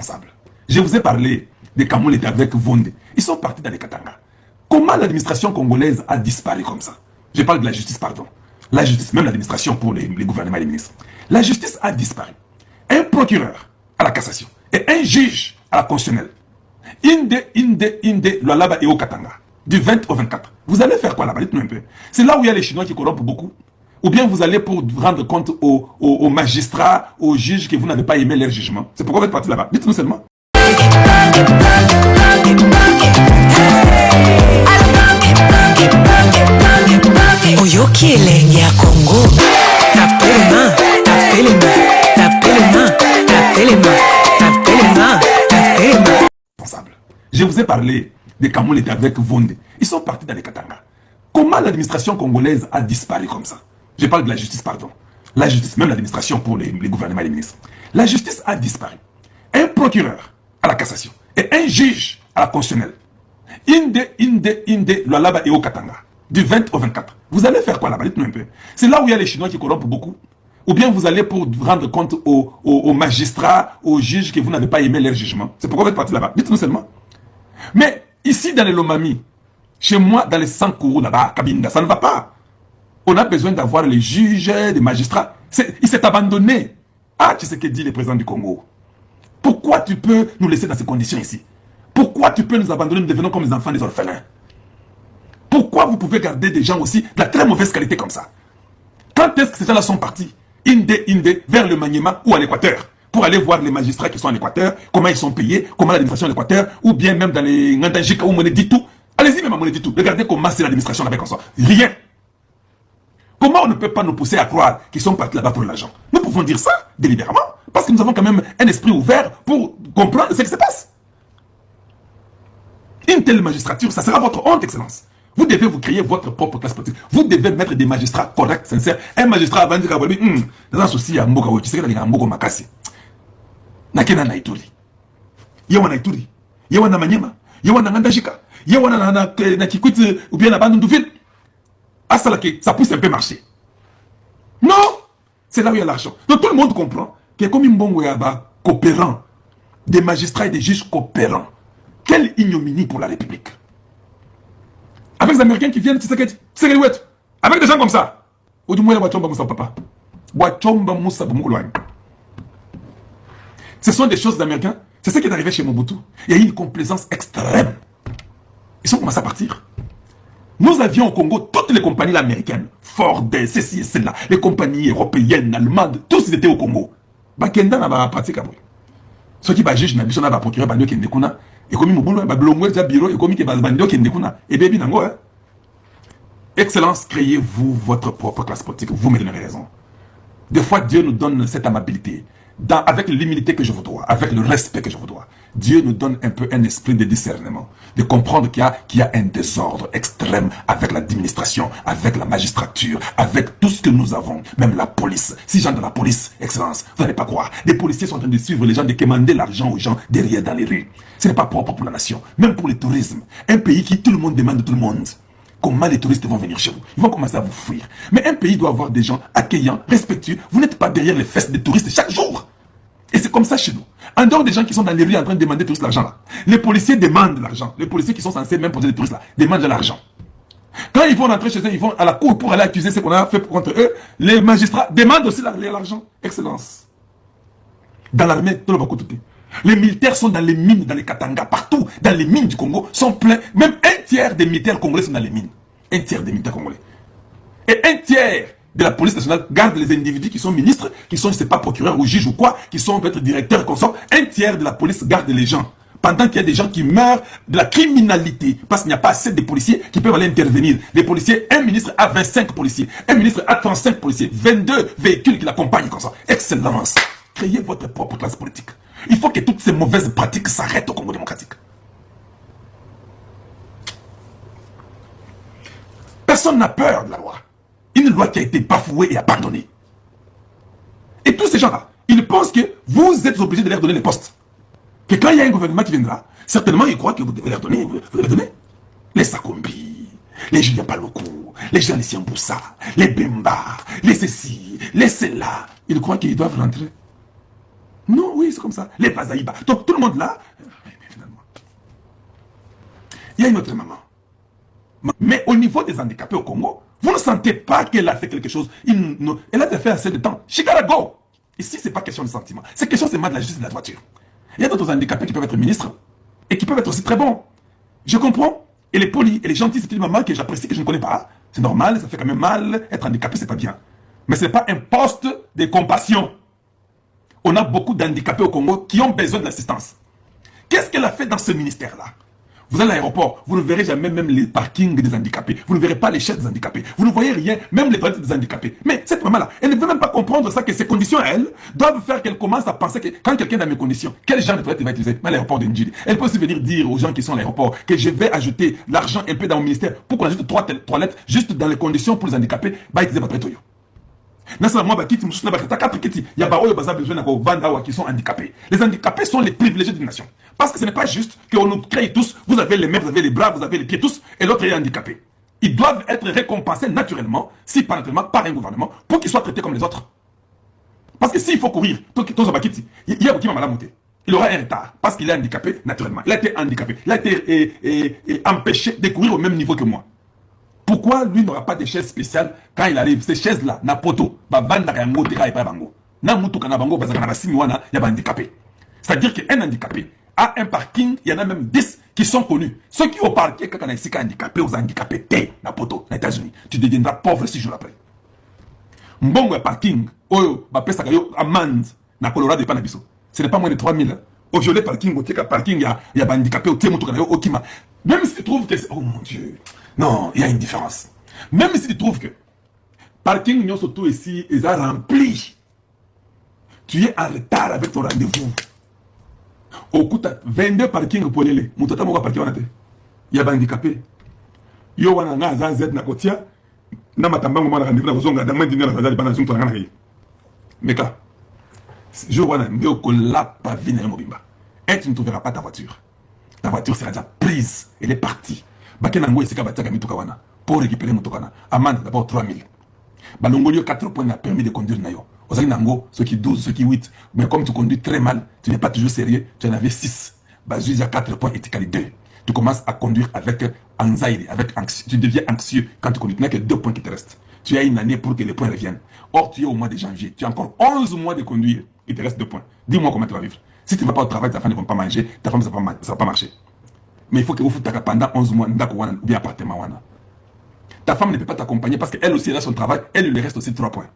responsable. Je vous ai parlé de Kamolete avec Vonde. Ils sont partis dans les Katanga. Comment l'administration congolaise a disparu comme ça? Je parle de la justice, pardon. La justice, même l'administration pour les gouvernements et les ministres. La justice a disparu. Un procureur à la cassation et un juge à la constitutionnelle. Inde, Lualaba et au Katanga. Du 20 au 24. Vous allez faire quoi là-bas? Dites-nous un peu. C'est là où il y a les Chinois qui corrompent beaucoup. Ou bien vous allez pour rendre compte aux magistrats, aux juges que vous n'avez pas aimé leur jugement. C'est pourquoi vous êtes parti là-bas. Dites-nous seulement. Oyoki elenge ya Congo. Tapelema, tapelema, tapelema, tapelema, tapelema, tapelema. Je vous ai parlé de Kamolete avec Vonde. Ils sont partis dans les Katanga. Comment l'administration congolaise a disparu comme ça? Je parle de la justice, pardon. La justice, même l'administration pour les gouvernements et les ministres. La justice a disparu. Un procureur à la cassation et un juge à la constitutionnelle. Inde, Lualaba et au Katanga. Du 20 au 24. Vous allez faire quoi là-bas? Dites-nous un peu. C'est là où il y a les Chinois qui corrompent beaucoup. Ou bien vous allez pour rendre compte aux magistrats, aux juges que vous n'avez pas aimé leur jugement. C'est pourquoi vous êtes parti là-bas. Dites-nous seulement. Mais ici dans les Lomami, chez moi dans les Sankourou là-bas, Kabinda, ça ne va pas. On a besoin d'avoir les juges, les magistrats. Il s'est abandonné. Ah, tu sais ce que dit le président du Congo. Pourquoi tu peux nous laisser dans ces conditions ici? Pourquoi tu peux nous abandonner, nous devenons comme les enfants des orphelins? Pourquoi vous pouvez garder des gens aussi de la très mauvaise qualité comme ça? Quand est-ce que ces gens-là sont partis? Vers le Maniema ou à l'Équateur, pour aller voir les magistrats qui sont en Équateur, comment ils sont payés, comment l'administration de l'Équateur, ou bien même dans les Ngandajika ou Moneditu. Allez-y même à Moneditu, regardez comment c'est l'administration là-bas comme ça. Rien. Comment on ne peut pas nous pousser à croire qu'ils sont partis là-bas pour l'argent? Nous pouvons dire ça délibérément, parce que nous avons quand même un esprit ouvert pour comprendre ce qui se passe. Une telle magistrature, ça sera votre honte, Excellence. Vous devez vous créer votre propre classe politique. Vous devez mettre des magistrats corrects, sincères. Un magistrat avant de dire dans un souci à Mboka, tu sais qu'il y a un Mboka Makasi. Nakena Naituri. Yawa Naituri. Yawa na Manyema. Yawa na Ngandajika. Yawa na Kikwit ou bien na Bandunduville. À ça, ça puisse un peu marcher. Non! C'est là où il y a l'argent. Donc tout le monde comprend qu'il y a comme une bonne coopérant. Des magistrats et des juges coopérants. Quelle ignominie pour la République. Avec les Américains qui viennent, tu sais que avec des gens comme ça. Ou du moins, papa. Ce sont des choses d'Américains. C'est ce qui est arrivé chez Mobutu. Il y a eu une complaisance extrême. Ils ont commencé à partir. Nous avions au Congo toutes les compagnies américaines. Ford, ceci et cela. Les compagnies européennes, allemandes, tous ils étaient au Congo. Bakenda n'a pas parti comme ceux qui juge n'a pas procuré bandio qui ndekuna et comme mobulu ba blongwe za bureau et comme qui bandio qui ndekuna et bien nango hein. Excellence, créez-vous votre propre classe politique, vous me donnez raison. Des fois Dieu nous donne cette amabilité avec l'humilité que je vous dois, avec le respect que je vous dois. Dieu nous donne un peu un esprit de discernement, de comprendre qu'il y a un désordre extrême avec l'administration, avec la magistrature, avec tout ce que nous avons, même la police. Si gens de la police, Excellence, vous n'allez pas croire, les policiers sont en train de suivre les gens, de commander l'argent aux gens derrière dans les rues. Ce n'est pas propre pour la nation, même pour le tourisme. Un pays qui tout le monde demande de tout le monde. Comment les touristes vont venir chez vous? Ils vont commencer à vous fuir. Mais un pays doit avoir des gens accueillants, respectueux. Vous n'êtes pas derrière les fesses des touristes chaque jour. Et c'est comme ça chez nous. En dehors des gens qui sont dans les rues en train de demander tous l'argent là. Les policiers demandent l'argent. Les policiers qui sont censés même poser les touristes là, demandent de l'argent. Quand ils vont rentrer chez eux, ils vont à la cour pour aller accuser ce qu'on a fait contre eux. Les magistrats demandent aussi l'argent. Excellence. Dans l'armée, tout le monde tout. Les militaires sont dans les mines, dans les Katanga, partout. Dans les mines du Congo, sont pleins. Même un tiers des militaires congolais sont dans les mines. Un tiers des militaires congolais. Et un tiers de la police nationale garde les individus qui sont ministres, qui sont, je ne sais pas, procureurs ou juges ou quoi, qui sont peut-être directeurs, consorts. Un tiers de la police garde les gens. Pendant qu'il y a des gens qui meurent de la criminalité, parce qu'il n'y a pas assez de policiers qui peuvent aller intervenir. Les policiers, un ministre a 25 policiers, un ministre a 35 policiers, 22 véhicules qui l'accompagnent comme ça. Excellence. Créez votre propre classe politique. Il faut que toutes ces mauvaises pratiques s'arrêtent au Congo démocratique. Personne n'a peur de la loi. Une loi qui a été bafouée et abandonnée. Et tous ces gens-là, ils pensent que vous êtes obligés de leur donner les postes. Que quand il y a un gouvernement qui viendra, certainement ils croient que vous devez leur donner. Les Sakombi, les Julien Paloukou, les Jean-Lucien Boussa, les Bemba, les ceci, les cela. Ils croient qu'ils doivent rentrer. Non, oui, c'est comme ça. Les Bazaïba. Donc, tout le monde là, finalement. Il y a une autre maman. Mais au niveau des handicapés au Congo, vous ne sentez pas qu'elle a fait quelque chose. Elle a fait assez de temps. Chicago. Ici, ce n'est pas question de sentiment. C'est question seulement de la justice de la voiture. Il y a d'autres handicapés qui peuvent être ministres et qui peuvent être aussi très bons. Je comprends. Elle est polie, elle est gentille, c'est une maman que j'apprécie, que je ne connais pas. C'est normal, ça fait quand même mal. Être handicapé, c'est pas bien. Mais ce n'est pas un poste de compassion. On a beaucoup d'handicapés au Congo qui ont besoin d'assistance. Qu'est-ce qu'elle a fait dans ce ministère-là? Vous allez à l'aéroport, vous ne verrez jamais même les parkings des handicapés. Vous ne verrez pas les chaises des handicapés. Vous ne voyez rien, même les toilettes des handicapés. Mais cette maman-là, elle ne veut même pas comprendre ça, que ses conditions à elle doivent faire qu'elle commence à penser que quand quelqu'un est dans mes conditions, quel genre de toilette il va utiliser? À l'aéroport de Ndjili. Elle peut aussi venir dire aux gens qui sont à l'aéroport que je vais ajouter l'argent un peu dans mon ministère pour qu'on ajoute 3 toilettes juste dans les conditions pour les handicapés. Bah, utiliser votre toyo. Il y a besoin qui sont handicapés. Les handicapés sont les privilégiés d'une nation. Parce que ce n'est pas juste qu'on nous crée tous, vous avez les mains, vous avez les bras, vous avez les pieds tous, et l'autre est handicapé. Ils doivent être récompensés naturellement, si pas naturellement, par un gouvernement, pour qu'ils soient traités comme les autres. Parce que s'il faut courir, il y a il aura un retard, parce qu'il est handicapé naturellement. Il a été handicapé, il a été empêché de courir au même niveau que moi. Pourquoi lui n'aura pas de chaises spéciales quand il arrive? Ces chaises-là, na poto, c'est-à-dire qu'un handicapé a un parking, il y en a même 10 qui sont connus. Ceux qui ont parqué, quand on a ici handicapé, aux handicapés, t'es na poto, aux États-Unis, tu deviendras pauvre 6 jours après. Mbongo parking, oyo, bapesa kayo amende, na Colorado pas na biso. Ce n'est pas moins de 3000. Au violet parking, au parking, il y a handicapé, au témoin, au kima. Même si tu trouves que c'est. Oh mon Dieu. Non, il y a une différence. Même si tu trouves que parking, nous surtout ici, ils ont rempli. Tu es en retard avec ton rendez-vous. Au coup, 22 parkings pour les. Mon total, mon parking, il y a handicapé. Yo, on a un Z na kotia. Na matambang, on a rendez-vous dans zonga. Dans le dîner, on a des bananes sur la ganaille. Mais là, je vois un mieux que la pavine et mobimba. Et tu ne trouveras pas ta voiture. Ta voiture sera déjà prise. Elle est partie. Pour récupérer mon tokana. Amende d'abord 3000. Balongolio 4 points n'a permis de conduire nayo. Ozali nango, ceux qui 12, ceux qui 8. Mais comme tu conduis très mal, tu n'es pas toujours sérieux, tu en avais 6. Bazuis à 4 points et tu cales 2. Tu commences à conduire avec anxiety, avec anxieux. Tu deviens anxieux quand tu conduis. Tu n'as que 2 points qui te restent. Tu as une année pour que les points reviennent. Or, tu es au mois de janvier. Tu as encore 11 mois de conduire. Il te reste 2 points. Dis-moi comment tu vas vivre. Si tu ne vas pas au travail, ta femme ne va pas manger, ta femme ne va pas marcher. Mais il faut que vous foutez pendant 11 mois ou bien appartement. Ta femme ne peut pas t'accompagner parce qu'elle aussi elle a son travail, elle lui reste aussi 3 points.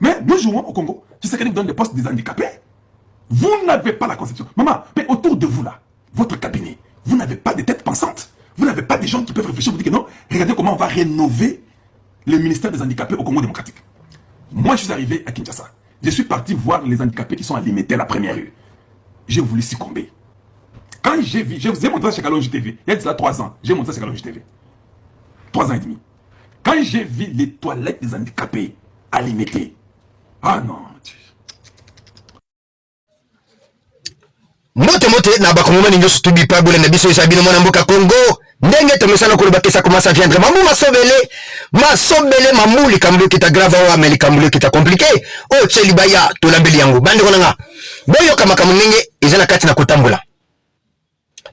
Mais nous jouons au Congo. Tu sais qu'elle donne des postes des handicapés. Vous n'avez pas la conception. Maman, mais autour de vous là, votre cabinet, vous n'avez pas de tête pensante. Vous n'avez pas des gens qui peuvent réfléchir. Vous dites que non, regardez comment on va rénover le ministère des handicapés au Congo démocratique. Moi, je suis arrivé à Kinshasa. Je suis parti voir les handicapés qui sont alimentés à la première rue. J'ai voulu succomber. Quand j'ai vu, je vous ai montré ça chez Kalonji TV. Il y a de cela 3 ans. J'ai montré ça chez Kalonji TV. 3 ans et demi. Quand j'ai vu les toilettes des handicapés alimentées. Ah non. Mote na bakongomani nyoso tubipa bole na biso isa bino mwana mboka Congo. Ndenge tomesana ko bakesa commence à viendre. Mamu masobele mamuli kambulo kita grave wa meli kambulo kita compliqué. O chelibaya to lambeli yango. Bande konanga. Boyo kama kamunenge ezana kati na kotambula.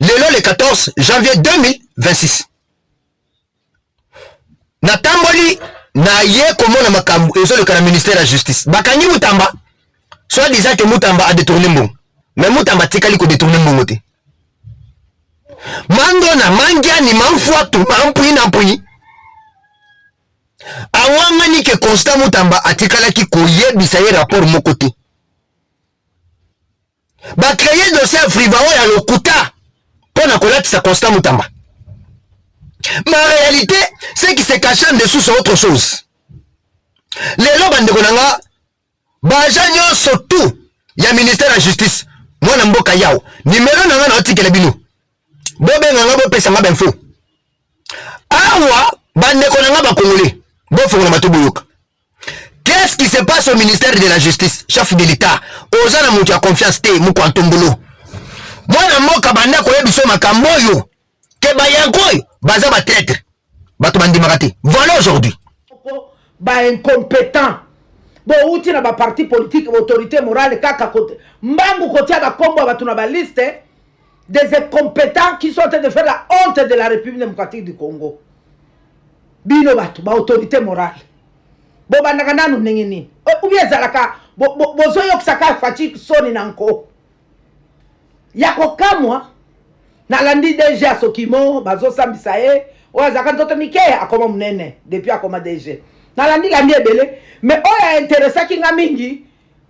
Lelo le 14 janvier 2026. Na tamboli na ye komona makambu ezolo kana ministère de la justice. Bakanyi Mutamba. Soit disant que Mutamba a détourné mbongo. Mais Mutamba tikali ko détourner mbongo te. Mando na mangia ni manfua tu mampui na mpui. Awanga ni ke Constant Mutamba atikala ki koyebisa ye rapport moko te. Ba créer dossier frivao ya lokuta pour na kolatisa Constant Mutamba. Mais en réalité, ce qui se cache en dessous c'est autre chose. Les lobes de Konanga, Bajanyo surtout, il y a ministère de la justice. Moi, Namboka Yao, numéro nanga na article bino. Bobe nanga bo pesa nga benfo. Awa, bande konanga ba congolais. Bo fonga matoboyoka. Qu'est-ce qui se passe au ministère de la justice, chef de l'État? Ozana mutu ya confiance te mu kwantombolo. Moi Namboka banda ko yebiso makambo yo. Que bayangoy, baza ba traître. Bato bandi makate. Voilà aujourd'hui. Ba incompétent. bouti na ba parti politique autorité morale kaka côté mbangu côté ba kombo ba tuna ba liste des incompétents qui sont en train de faire la honte de la République démocratique du Congo. Bino batu ba autorité morale bo bandaka nanu ndenge nini ou bien zalaka bozo yoksaka fatigue soni nanko yako kamwa na landi DG asokimo bazo sambisa ye oya zaka ntoto mike akoma munene depuis akoma DG na landi ebele mais oya intéressant ki nga mingi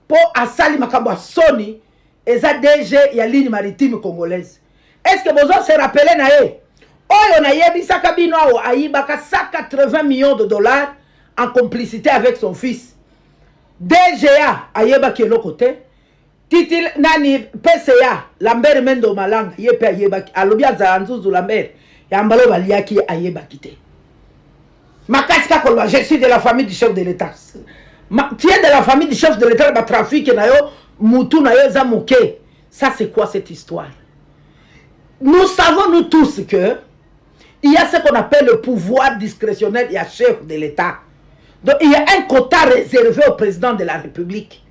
po asali makambo soni eza DG ya ligne maritime congolaise. Est-ce que bozo se rappeler na ye oyo na yebisaka bino awo ayibaka 180 millions de dollars en complicité avec son fils. DGA ayeba ki eloko te. Titil nani PCA Lambert Mendo Malanga yepe ayeba ki alobi azala nzuzu Lambert yambalo baliaki ayeba kite. Makasi kakolo je suis de la famille du chef de l'État. Tu es de la famille du chef de l'État ba trafic na yo mutu na yo za moke. Ça c'est quoi cette histoire? Nous savons nous tous que il y a ce qu'on appelle le pouvoir discrétionnel, il y a chef de l'État. Donc il y a un quota réservé au président de la République.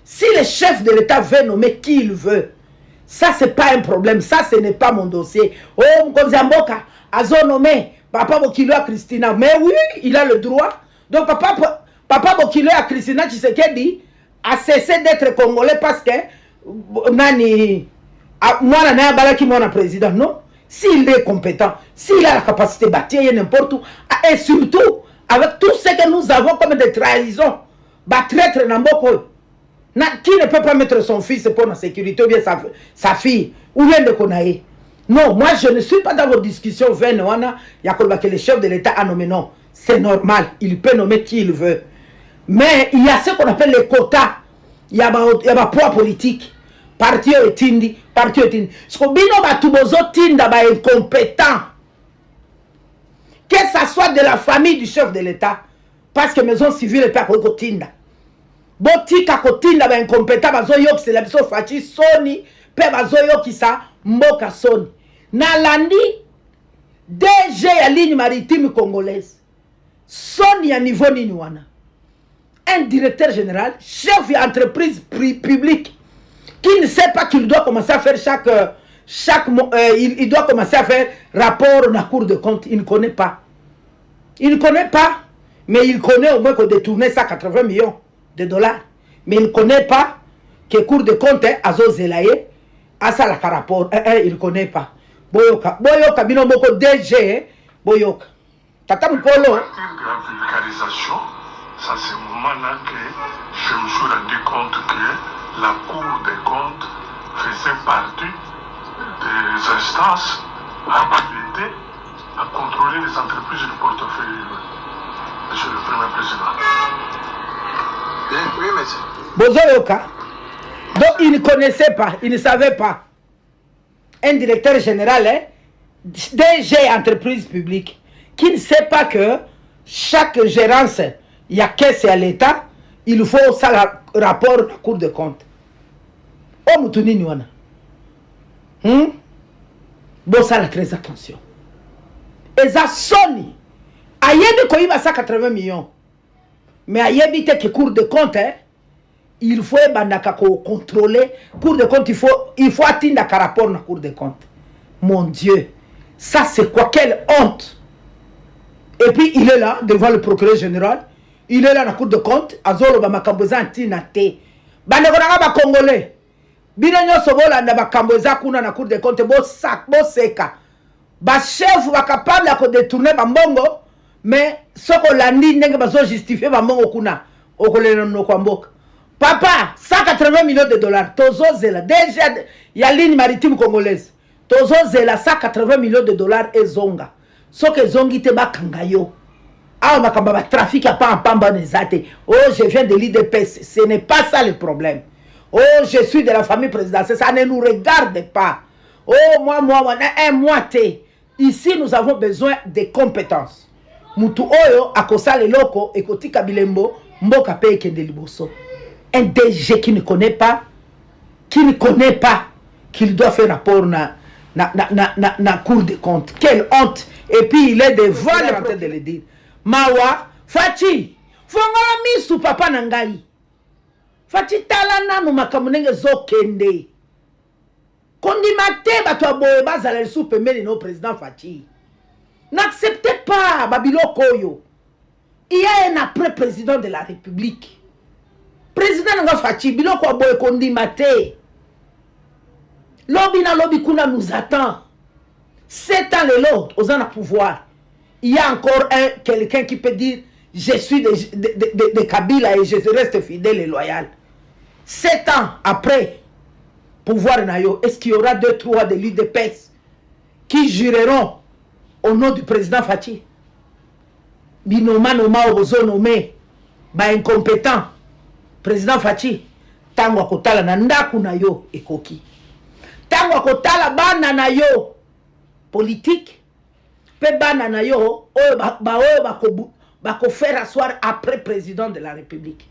Si le chef de l'État veut nommer qui il veut, ça c'est pas un problème, ça ce n'est pas mon dossier. Oh, Mkonzamboka, azo nommé Papa Bokilo à Christina, mais oui, il a le droit. Donc Papa Bokilo à Christina Tshisekedi a cessé d'être congolais parce que nani moi la balaki mon président, non? S'il est compétent, s'il a la capacité de bâtir n'importe où, et surtout avec tout ce que nous avons comme des trahisons, traître Namboko, qui ne peut pas mettre son fils pour la sécurité ou bien sa fille, ou bien de Konaï. Non, moi je ne suis pas dans vos discussions vaines, il y a que le chef de l'État a nommé, non. C'est normal, il peut nommer qui il veut. Mais il y a ce qu'on appelle les quotas, il y a un poids politique. Parti etindi. Ce que bino batubozo tinda ba incompétent. Que ça soit de la famille du chef de l'État, parce que maison civile est pas ko tinda. Botika ko tinda ba incompétent bazo yok c'est la biso fati soni pe bazo yok sa mboka soni. Na landi DG ya ligne maritime congolaise. Soni à niveau nini wana. Un directeur général, chef d'entreprise publique qui ne sait pas qu'il doit commencer à faire il doit commencer à faire rapport à la Cour de compte. Il ne connaît pas. Il ne connaît pas, mais il connaît au moins qu'on détournait 180 millions de dollars. Mais il ne connaît pas que Cour de compte a zelaye à ça la rapport. Il ne connaît pas. Boyoka bino moko DG Boyoka. Tata Mkolo. La vulgarisation, ça c'est le moment-là que je me suis rendu compte que la Cour des comptes faisait partie des instances habilitées à contrôler les entreprises du portefeuille. Monsieur le Premier Président. Oui, monsieur. Bozoyoka. Donc il ne connaissait pas, il ne savait pas. Un directeur général, DG entreprise publique, qui ne sait pas que chaque gérance, il y a caisse à l'État, il faut ça rapport à la Cour de compte. Oh, Moutouni Nywana. Bon, ça, très attention. Et ça, Sony. Ayebi koyiba 180 millions. Mais ayebi te que Cour de compte, il faut bandaka contrôler. Cour de compte, il faut atteindre un rapport à la Cour de compte. Mon Dieu. Ça, c'est quoi? Quelle honte. Et puis, il est là, devant le procureur général. Il est là dans la Cour de compte. Azolo bamakamboza antinate. Bandekonanga ba Congolais. Bino nyoso bolanda bakamboza kuna na Cour de compte. Bo seka. Ba chef ba capable de détourner bambongo. Mais ce qu'on l'a dit, n'est pas justifié bambongo kuna. Okolena no kwamboka. Papa, 180 millions de dollars. Tozo zela. Déjà, il y a ligne maritime congolaise. Tozo zela 180 millions de dollars et zonga. Ce que zongi te bakangayo. Ah, ma trafic a pas en pamba nezate. Oh, je viens de l'IDPS. Ce n'est pas ça le problème. Oh, je suis de la famille présidentielle. Ça ne nous regarde pas. Oh, moi, un mois té. Ici, nous avons besoin de compétences. Mutu oyo akosa le loko ekotika bilembo mboka pe kende liboso. Un DG qui ne connaît pas qu'il doit faire rapport na Cour des comptes. Quelle honte. Et puis il est devant la tête de le dire. Mawa, Fati, fongola misu papa nangai. Fachi tala nanu makamunenge zokende. Kondimate bato aboye bazala sous pemeli no président Fachi. N'acceptez pas Babilo Koyo. Il y a un après président de la République. Président Nga Fachi, Biloko aboye kondimate. Lobby na lobby kuna nous attend. 7 ans les l'autre, aux ans à pouvoir. Il y a encore quelqu'un qui peut dire je suis de Kabila et je reste fidèle et loyal. 7 ans après, pouvoir nayo, est-ce qu'il y aura 2-3 de l'UDPS qui jureront au nom du président Fachi? Binoma noma ozo nommé, ba incompétent, président Fachi, tango akotala na ndaku na yo ekoki. Tango akotala bana na yo politique, pe bana na yo oyo bako faire asseoir après président de la République.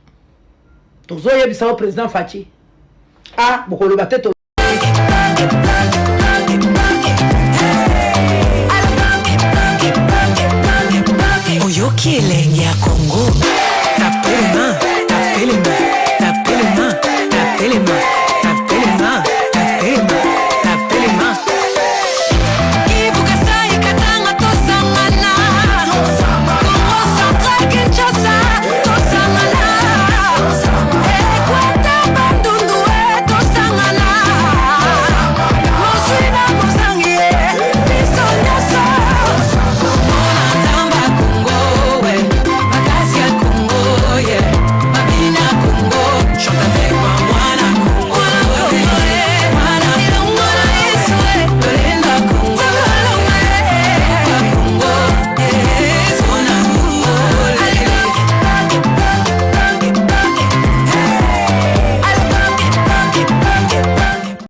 Tozo yebisa président Fachi. Ah, boko le batete